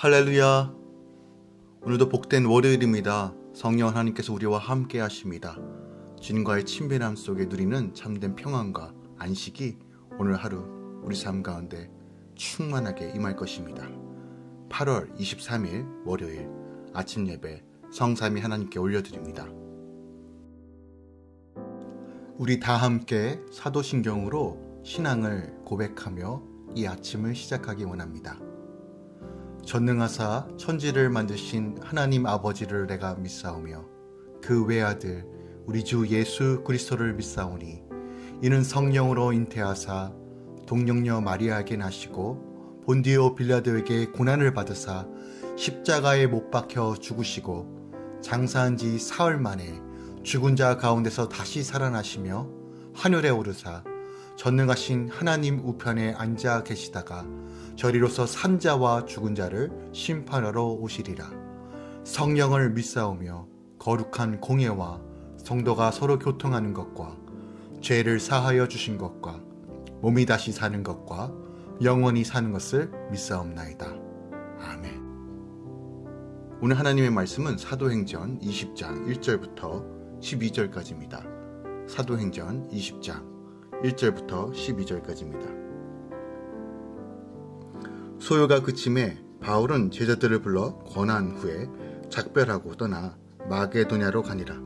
할렐루야. 오늘도 복된 월요일입니다. 성령 하나님께서 우리와 함께 하십니다. 주님과의 친밀함 속에 누리는 참된 평안과 안식이 오늘 하루 우리 삶 가운데 충만하게 임할 것입니다. 8월 23일 월요일 아침 예배 성삼위 하나님께 올려드립니다. 우리 다 함께 사도신경으로 신앙을 고백하며 이 아침을 시작하기 원합니다. 전능하사 천지를 만드신 하나님 아버지를 내가 믿사오며 그 외아들 우리 주 예수 그리스도를 믿사오니 이는 성령으로 잉태하사 동정녀 마리아에게 나시고 본디오 빌라도에게 고난을 받으사 십자가에 못 박혀 죽으시고 장사한 지 사흘 만에 죽은 자 가운데서 다시 살아나시며 하늘에 오르사 전능하신 하나님 우편에 앉아 계시다가 저리로서 산자와 죽은 자를 심판하러 오시리라. 성령을 믿사오며 거룩한 공예와 성도가 서로 교통하는 것과 죄를 사하여 주신 것과 몸이 다시 사는 것과 영원히 사는 것을 믿사옵나이다. 아멘. 오늘 하나님의 말씀은 사도행전 20장 1절부터 12절까지입니다. 사도행전 20장 1절부터 12절까지입니다. 소요가 그침에 바울은 제자들을 불러 권한 후에 작별하고 떠나 마게도냐로 가니라.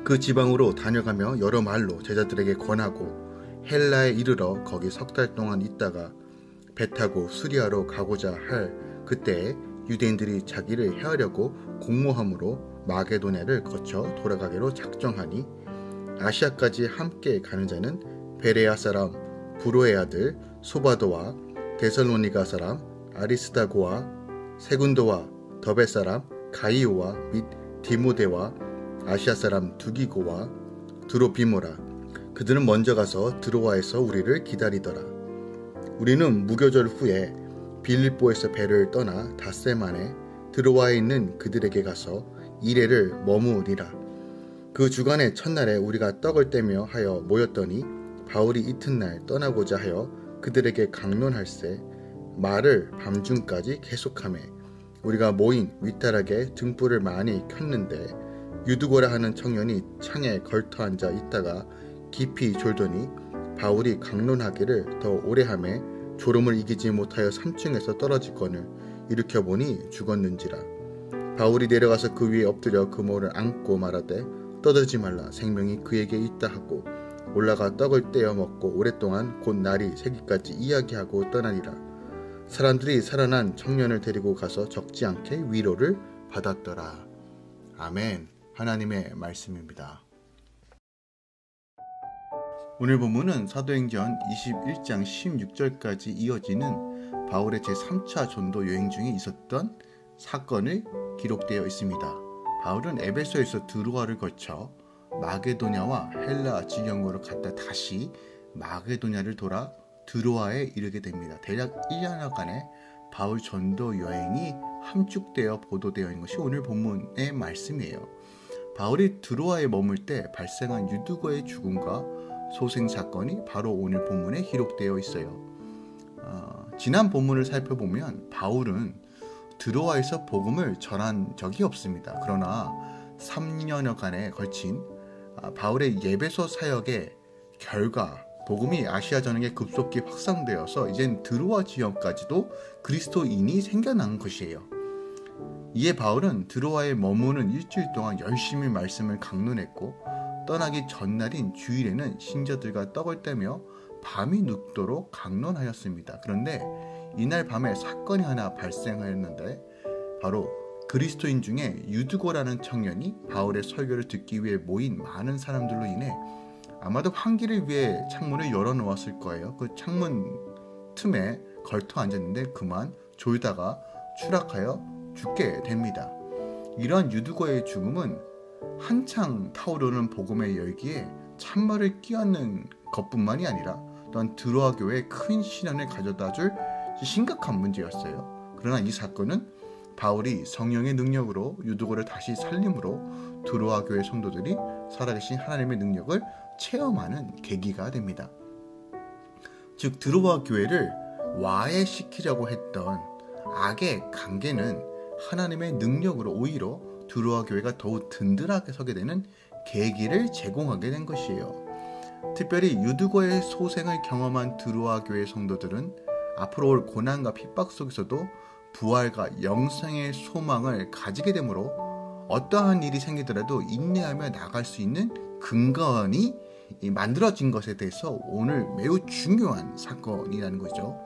그 지방으로 다녀가며 여러 말로 제자들에게 권하고 헬라에 이르러 거기 석 달 동안 있다가 배 타고 수리아로 가고자 할 그때에 유대인들이 자기를 해하려고 공모함으로 마게도냐를 거쳐 돌아가기로 작정하니 아시아까지 함께 가는 자는 베레아 사람 브로의 아들 소바도와 데살로니가 사람 아리스다고와 세군도와 더베 사람 가이오와 및 디모데와 아시아 사람 두기고와 드로비모라. 그들은 먼저 가서 드로아에서 우리를 기다리더라. 우리는 무교절 후에 빌립보에서 배를 떠나 닷새 만에 드로아에 있는 그들에게 가서 이레를 머무리라. 그 주간의 첫날에 우리가 떡을 떼며 하여 모였더니 바울이 이튿날 떠나고자 하여 그들에게 강론할세 말을 밤중까지 계속하매 우리가 모인 위타락에 등불을 많이 켰는데 유두고라 하는 청년이 창에 걸터 앉아 있다가 깊이 졸더니 바울이 강론하기를 더 오래 하매 졸음을 이기지 못하여 3층에서 떨어지거늘 일으켜보니 죽었는지라. 바울이 내려가서 그 위에 엎드려 그 모를 안고 말하되 떠들지 말라 생명이 그에게 있다 하고 올라가 떡을 떼어 먹고 오랫동안 곧 날이 새기까지 이야기하고 떠나니라. 사람들이 살아난 청년을 데리고 가서 적지 않게 위로를 받았더라. 아멘. 하나님의 말씀입니다. 오늘 본문은 사도행전 21장 16절까지 이어지는 바울의 제3차 전도 여행 중에 있었던 사건을 기록되어 있습니다. 바울은 에베소에서 드로아를 거쳐 마게도냐와 헬라 지경으로 갔다 다시 마게도냐를 돌아 드로아에 이르게 됩니다. 대략 1년여간의 바울 전도 여행이 함축되어 보도되어 있는 것이 오늘 본문의 말씀이에요. 바울이 드로아에 머물 때 발생한 유두고의 죽음과 소생 사건이 바로 오늘 본문에 기록되어 있어요. 지난 본문을 살펴보면 바울은 드로아에서 복음을 전한 적이 없습니다. 그러나 3년여간에 걸친 바울의 예배소 사역의 결과 복음이 아시아 전역에 급속히 확산되어서 이젠 드로아 지역까지도 그리스도인이 생겨난 것이에요. 이에 바울은 드로아에 머무는 일주일 동안 열심히 말씀을 강론했고 떠나기 전날인 주일에는 신자들과 떡을 떼며 밤이 눕도록 강론하였습니다. 그런데 이날 밤에 사건이 하나 발생하였는데 바로 그리스도인 중에 유두고라는 청년이 바울의 설교를 듣기 위해 모인 많은 사람들로 인해 아마도 환기를 위해 창문을 열어놓았을 거예요. 그 창문 틈에 걸터 앉았는데 그만 졸다가 추락하여 죽게 됩니다. 이러한 유두고의 죽음은 한창 타오르는 복음의 열기에 찬물을 끼얹는 것뿐만이 아니라 또한 드로아 교회에 큰 시련을 가져다줄 심각한 문제였어요. 그러나 이 사건은 바울이 성령의 능력으로 유두고를 다시 살림으로 드로아 교회 성도들이 살아계신 하나님의 능력을 체험하는 계기가 됩니다. 즉 드로아 교회를 와해시키려고 했던 악의 관계는 하나님의 능력으로 오히려 드로아 교회가 더욱 든든하게 서게 되는 계기를 제공하게 된 것이에요. 특별히 유두거의 소생을 경험한 드로아 교회 성도들은 앞으로 올 고난과 핍박 속에서도 부활과 영생의 소망을 가지게 되므로 어떠한 일이 생기더라도 인내하며 나갈 수 있는 근간이 만들어진 것에 대해서 오늘 매우 중요한 사건이라는 거죠.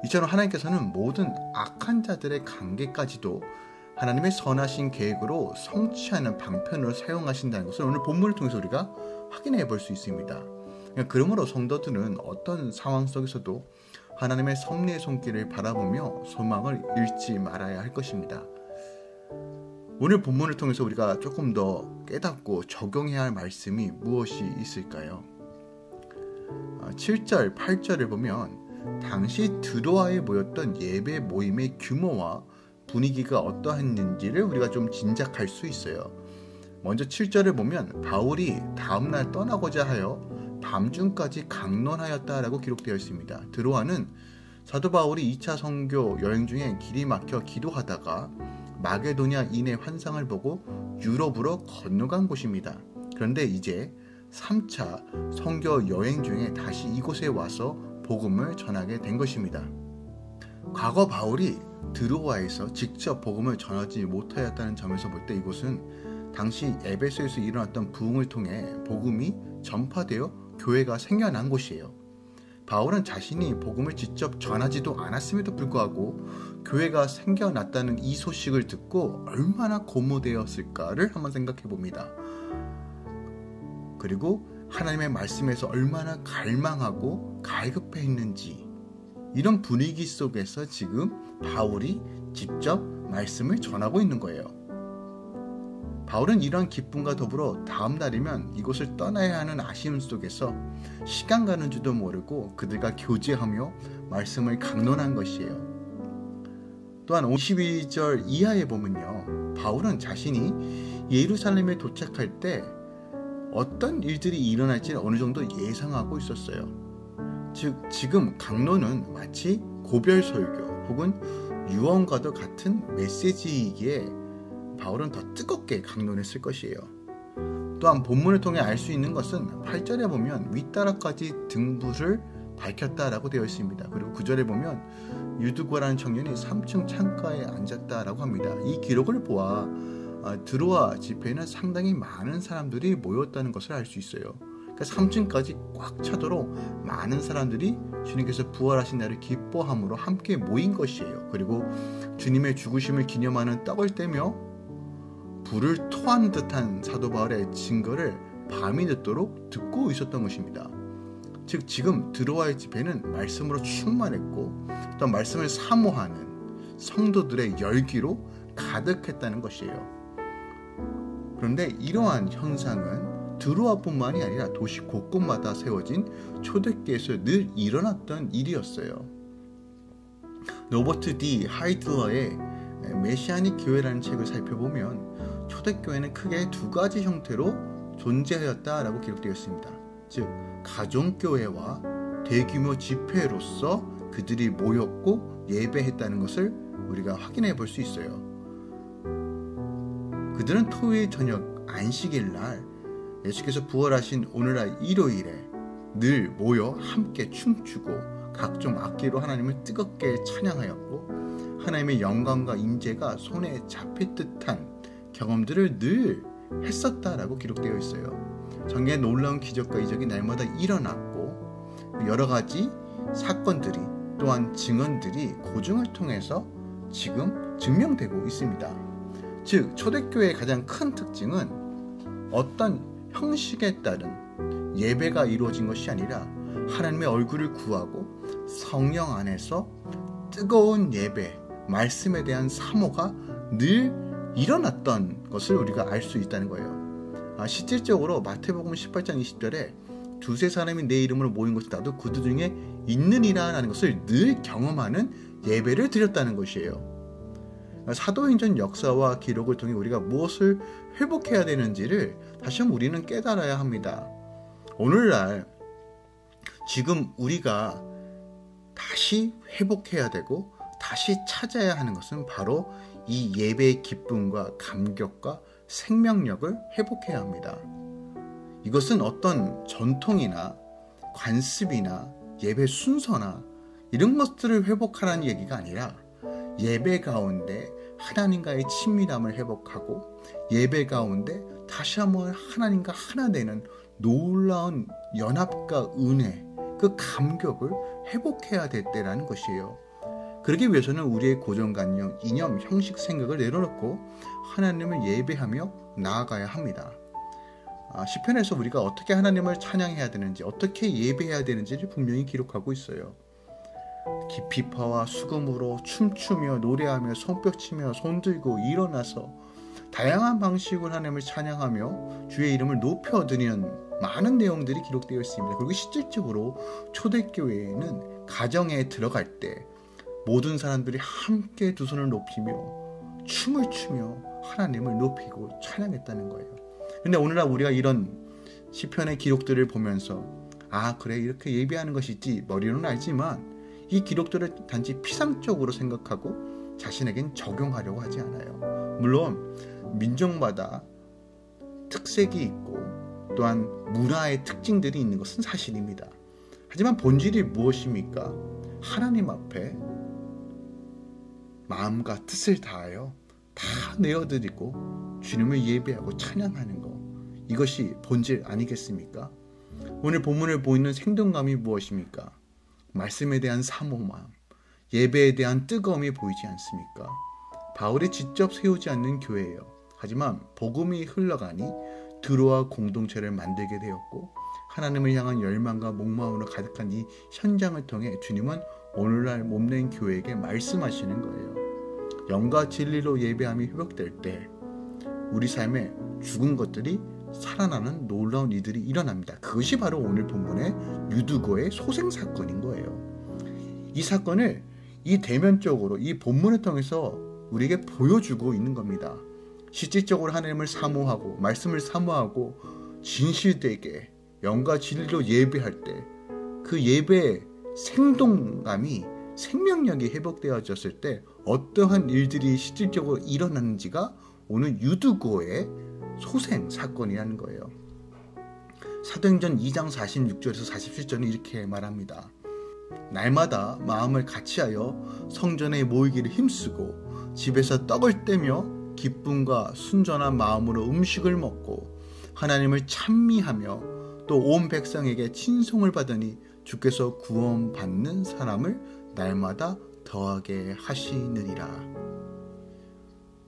이처럼 하나님께서는 모든 악한 자들의 관계까지도 하나님의 선하신 계획으로 성취하는 방편으로 사용하신다는 것을 오늘 본문을 통해서 우리가 확인해 볼 수 있습니다. 그러므로 성도들은 어떤 상황 속에서도 하나님의 섭리의 손길을 바라보며 소망을 잃지 말아야 할 것입니다. 오늘 본문을 통해서 우리가 조금 더 깨닫고 적용해야 할 말씀이 무엇이 있을까요? 7절, 8절을 보면 당시 드로아에 모였던 예배 모임의 규모와 분위기가 어떠했는지를 우리가 좀 짐작할 수 있어요. 먼저 7절을 보면 바울이 다음날 떠나고자 하여 밤중까지 강론하였다라고 기록되어 있습니다. 드로아는 사도 바울이 2차 선교 여행 중에 길이 막혀 기도하다가 마게도냐 인의 환상을 보고 유럽으로 건너간 곳입니다. 그런데 이제 3차 선교 여행 중에 다시 이곳에 와서 복음을 전하게 된 것입니다. 과거 바울이 드로아에서 직접 복음을 전하지 못하였다는 점에서 볼 때 이곳은 당시 에베소에서 일어났던 부흥을 통해 복음이 전파되어 교회가 생겨난 곳이에요. 바울은 자신이 복음을 직접 전하지도 않았음에도 불구하고 교회가 생겨났다는 이 소식을 듣고 얼마나 고무되었을까를 한번 생각해 봅니다. 그리고 하나님의 말씀에서 얼마나 갈망하고 갈급해 있는지, 이런 분위기 속에서 지금 바울이 직접 말씀을 전하고 있는 거예요. 바울은 이런 기쁨과 더불어 다음 날이면 이곳을 떠나야 하는 아쉬움 속에서 시간 가는 줄도 모르고 그들과 교제하며 말씀을 강론한 것이에요. 또한 52절 이하에 보면요, 바울은 자신이 예루살렘에 도착할 때 어떤 일들이 일어날지 어느 정도 예상하고 있었어요. 즉 지금 강론은 마치 고별설교 혹은 유언과도 같은 메시지이기에 바울은 더 뜨겁게 강론했을 것이에요. 또한 본문을 통해 알 수 있는 것은 8절에 보면 윗다락까지 등불을 밝혔다라고 되어 있습니다. 그리고 9절에 보면 유두거라는 청년이 3층 창가에 앉았다라고 합니다. 이 기록을 보아 드로아 집회에는 상당히 많은 사람들이 모였다는 것을 알 수 있어요. 그러니까 3층까지 꽉 차도록 많은 사람들이 주님께서 부활하신 날을 기뻐함으로 함께 모인 것이에요. 그리고 주님의 죽으심을 기념하는 떡을 떼며 불을 토한 듯한 사도 바울의 증거를 밤이 늦도록 듣고 있었던 것입니다. 즉 지금 드로아의 집회는 말씀으로 충만했고 또 말씀을 사모하는 성도들의 열기로 가득했다는 것이에요. 그런데 이러한 현상은 드로아뿐만이 아니라 도시 곳곳마다 세워진 초대교회에서 늘 일어났던 일이었어요. 로버트 D. 하이들러의 메시아닉 교회라는 책을 살펴보면 초대교회는 크게 두 가지 형태로 존재하였다라고 기록되어 있습니다. 즉 가정교회와 대규모 집회로서 그들이 모였고 예배했다는 것을 우리가 확인해 볼 수 있어요. 그들은 토요일 저녁 안식일 날 예수께서 부활하신 오늘날 일요일에 늘 모여 함께 춤추고 각종 악기로 하나님을 뜨겁게 찬양하였고 하나님의 영광과 임재가 손에 잡힐 듯한 경험들을 늘 했었다라고 기록되어 있어요. 정말 놀라운 기적과 이적이 날마다 일어났고 여러 가지 사건들이 또한 증언들이 고증을 통해서 지금 증명되고 있습니다. 즉 초대교회의 가장 큰 특징은 어떤 형식에 따른 예배가 이루어진 것이 아니라 하나님의 얼굴을 구하고 성령 안에서 뜨거운 예배, 말씀에 대한 사모가 늘 일어났던 것을 우리가 알 수 있다는 거예요. 실질적으로 마태복음 18장 20절에 두세 사람이 내 이름으로 모인 것이 나도 그들 중에 있느니라 라는 것을 늘 경험하는 예배를 드렸다는 것이에요. 사도행전 역사와 기록을 통해 우리가 무엇을 회복해야 되는지를 다시 한번 우리는 깨달아야 합니다. 오늘날 지금 우리가 다시 회복해야 되고 다시 찾아야 하는 것은 바로 이 예배의 기쁨과 감격과 생명력을 회복해야 합니다. 이것은 어떤 전통이나 관습이나 예배 순서나 이런 것들을 회복하라는 얘기가 아니라 예배 가운데 하나님과의 친밀함을 회복하고 예배 가운데 다시 한번 하나님과 하나 되는 놀라운 연합과 은혜, 그 감격을 회복해야 될 때라는 것이에요. 그러기 위해서는 우리의 고정관념, 이념, 형식, 생각을 내려놓고 하나님을 예배하며 나아가야 합니다. 시편에서 우리가 어떻게 하나님을 찬양해야 되는지, 어떻게 예배해야 되는지를 분명히 기록하고 있어요. 비파와 수금으로 춤추며 노래하며 손뼉치며 손들고 일어나서 다양한 방식으로 하나님을 찬양하며 주의 이름을 높여드리는 많은 내용들이 기록되어 있습니다. 그리고 실질적으로 초대교회에는 가정에 들어갈 때 모든 사람들이 함께 두 손을 높이며 춤을 추며 하나님을 높이고 찬양했다는 거예요. 근데 오늘날 우리가 이런 시편의 기록들을 보면서 그래 이렇게 예배하는 것이지 머리로는 알지만 이 기록들을 단지 피상적으로 생각하고 자신에겐 적용하려고 하지 않아요. 물론 민족마다 특색이 있고 또한 문화의 특징들이 있는 것은 사실입니다. 하지만 본질이 무엇입니까? 하나님 앞에 마음과 뜻을 다하여 다 내어드리고 주님을 예배하고 찬양하는 것, 이것이 본질 아니겠습니까? 오늘 본문을 보이는 생동감이 무엇입니까? 말씀에 대한 사모함, 예배에 대한 뜨거움이 보이지 않습니까? 바울이 직접 세우지 않는 교회예요. 하지만 복음이 흘러가니 드로아 공동체를 만들게 되었고 하나님을 향한 열망과 목마름으로 가득한 이 현장을 통해 주님은 오늘날 몸낸 교회에게 말씀하시는 거예요. 영과 진리로 예배함이 회복될 때 우리 삶에 죽은 것들이 살아나는 놀라운 일들이 일어납니다. 그것이 바로 오늘 본문의 유두고의 소생사건인 거예요. 이 사건을 이 대면적으로 이 본문을 통해서 우리에게 보여주고 있는 겁니다. 실질적으로 하나님을 사모하고 말씀을 사모하고 진실되게 영과 진리로 예배할 때 그 예배의 생동감이 생명력이 회복되어졌을 때 어떠한 일들이 실질적으로 일어나는지가 오늘 유두고의 소생 사건이라는 거예요. 사도행전 2장 46절에서 47절은 이렇게 말합니다. 날마다 마음을 같이하여 성전에 모이기를 힘쓰고 집에서 떡을 떼며 기쁨과 순전한 마음으로 음식을 먹고 하나님을 찬미하며 또 온 백성에게 친송을 받으니 주께서 구원받는 사람을 날마다 더하게 하시느니라.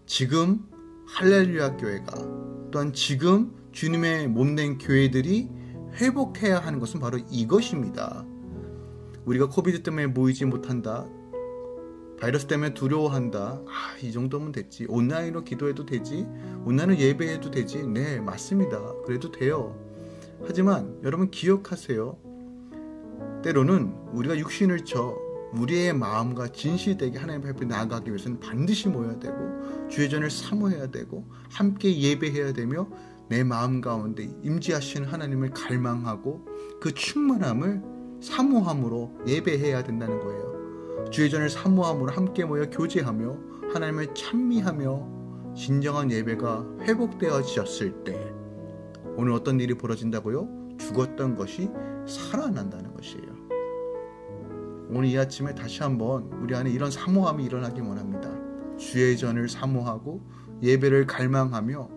지금 할렐루야 교회가 또한 지금 주님의 몸된 교회들이 회복해야 하는 것은 바로 이것입니다. 우리가 코비드 때문에 모이지 못한다, 바이러스 때문에 두려워한다, 이 정도면 됐지, 온라인으로 기도해도 되지, 온라인으로 예배해도 되지, 네 맞습니다. 그래도 돼요. 하지만 여러분 기억하세요. 때로는 우리가 육신을 쳐 우리의 마음과 진실되게 하나님 앞에 나아가기 위해서는 반드시 모여야 되고 주의 전을 사모해야 되고 함께 예배해야 되며 내 마음 가운데 임재하시는 하나님을 갈망하고 그 충만함을 사모함으로 예배해야 된다는 거예요. 주의 전을 사모함으로 함께 모여 교제하며 하나님을 찬미하며 진정한 예배가 회복되어졌을 때 오늘 어떤 일이 벌어진다고요? 죽었던 것이 살아난다는 것이에요. 오늘 이 아침에 다시 한번 우리 안에 이런 사모함이 일어나기 원합니다. 주의 전을 사모하고 예배를 갈망하며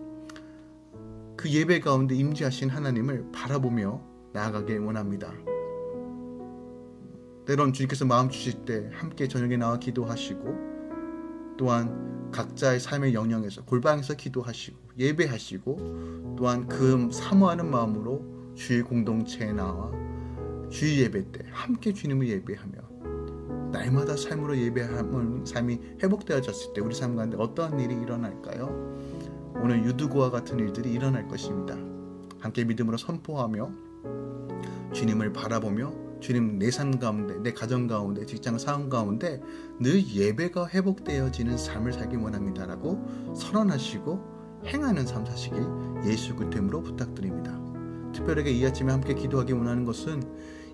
그 예배 가운데 임재하신 하나님을 바라보며 나아가길 원합니다. 때론 주님께서 마음 주실 때 함께 저녁에 나와 기도하시고 또한 각자의 삶의 영역에서 골방에서 기도하시고 예배하시고 또한 그 사모하는 마음으로 주의 공동체에 나와 주의 예배 때 함께 주님을 예배하며 날마다 삶으로 예배하는 삶이 회복되어졌을 때 우리 삶 가운데 어떠한 일이 일어날까요? 오늘 유두고와 같은 일들이 일어날 것입니다. 함께 믿음으로 선포하며 주님을 바라보며 주님 내 삶 가운데 내 가정 가운데 직장 상황 가운데 늘 예배가 회복되어지는 삶을 살기 원합니다라고 선언하시고 행하는 삶 사시길 예수 그리스도로 부탁드립니다. 특별하게 이 아침에 함께 기도하기 원하는 것은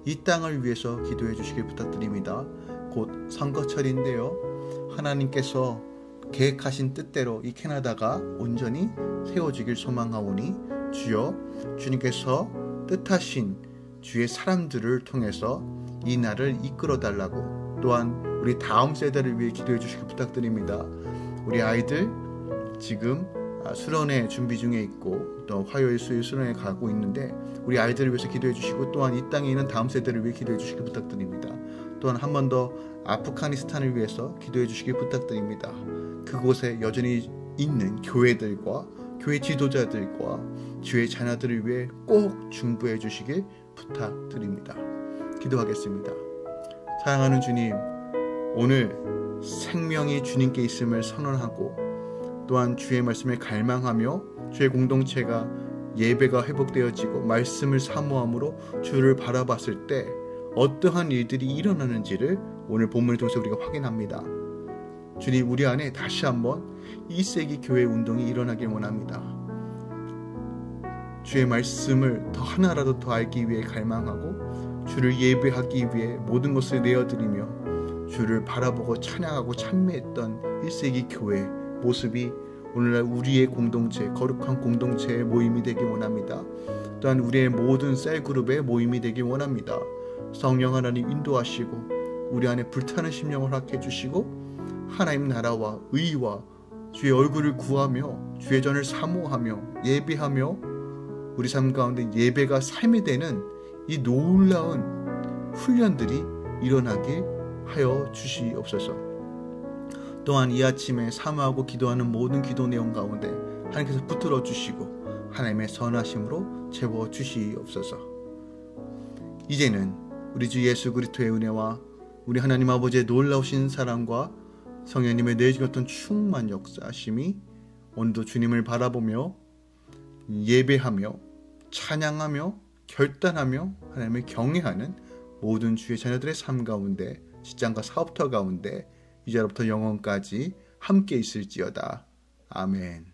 이 땅을 위해서 기도해 주시길 부탁드립니다. 곧 선거철인데요. 하나님께서 계획하신 뜻대로 이 캐나다가 온전히 세워지길 소망하오니 주여 주님께서 뜻하신 주의 사람들을 통해서 이 날을 이끌어 달라고 또한 우리 다음 세대를 위해 기도해 주시기 부탁드립니다. 우리 아이들 지금 수련회 준비 중에 있고 또 화요일 수요일 수련회 가고 있는데 우리 아이들을 위해서 기도해 주시고 또한 이 땅에 있는 다음 세대를 위해 기도해 주시기 부탁드립니다. 또한 한 번 더 아프가니스탄을 위해서 기도해 주시기 부탁드립니다. 그곳에 여전히 있는 교회들과 교회 지도자들과 주의 자녀들을 위해 꼭 중보해 주시길 부탁드립니다. 기도하겠습니다. 사랑하는 주님, 오늘 생명이 주님께 있음을 선언하고 또한 주의 말씀을 갈망하며 주의 공동체가 예배가 회복되어지고 말씀을 사모함으로 주를 바라봤을 때 어떠한 일들이 일어나는지를 오늘 본문을 통해서 우리가 확인합니다. 주님, 우리 안에 다시 한번 2세기 교회 운동이 일어나길 원합니다. 주의 말씀을 더 하나라도 더 알기 위해 갈망하고 주를 예배하기 위해 모든 것을 내어드리며 주를 바라보고 찬양하고 찬미했던 1세기 교회 모습이 오늘날 우리의 공동체, 거룩한 공동체의 모임이 되길 원합니다. 또한 우리의 모든 셀그룹의 모임이 되길 원합니다. 성령 하나님 인도하시고 우리 안에 불타는 심령을 허락해 주시고 하나님 나라와 의와 주의 얼굴을 구하며 주의 전을 사모하며 예배하며 우리 삶 가운데 예배가 삶이 되는 이 놀라운 훈련들이 일어나게 하여 주시옵소서. 또한 이 아침에 사모하고 기도하는 모든 기도 내용 가운데 하나님께서 붙들어 주시고 하나님의 선하심으로 채워 주시옵소서. 이제는 우리 주 예수 그리스도의 은혜와 우리 하나님 아버지의 놀라우신 사랑과 성령님의 내주셨던 충만 역사하심이 오늘도 주님을 바라보며 예배하며 찬양하며 결단하며 하나님을 경외하는 모든 주의 자녀들의 삶 가운데 직장과 사업터 가운데 이제로부터 영원까지 함께 있을지어다. 아멘.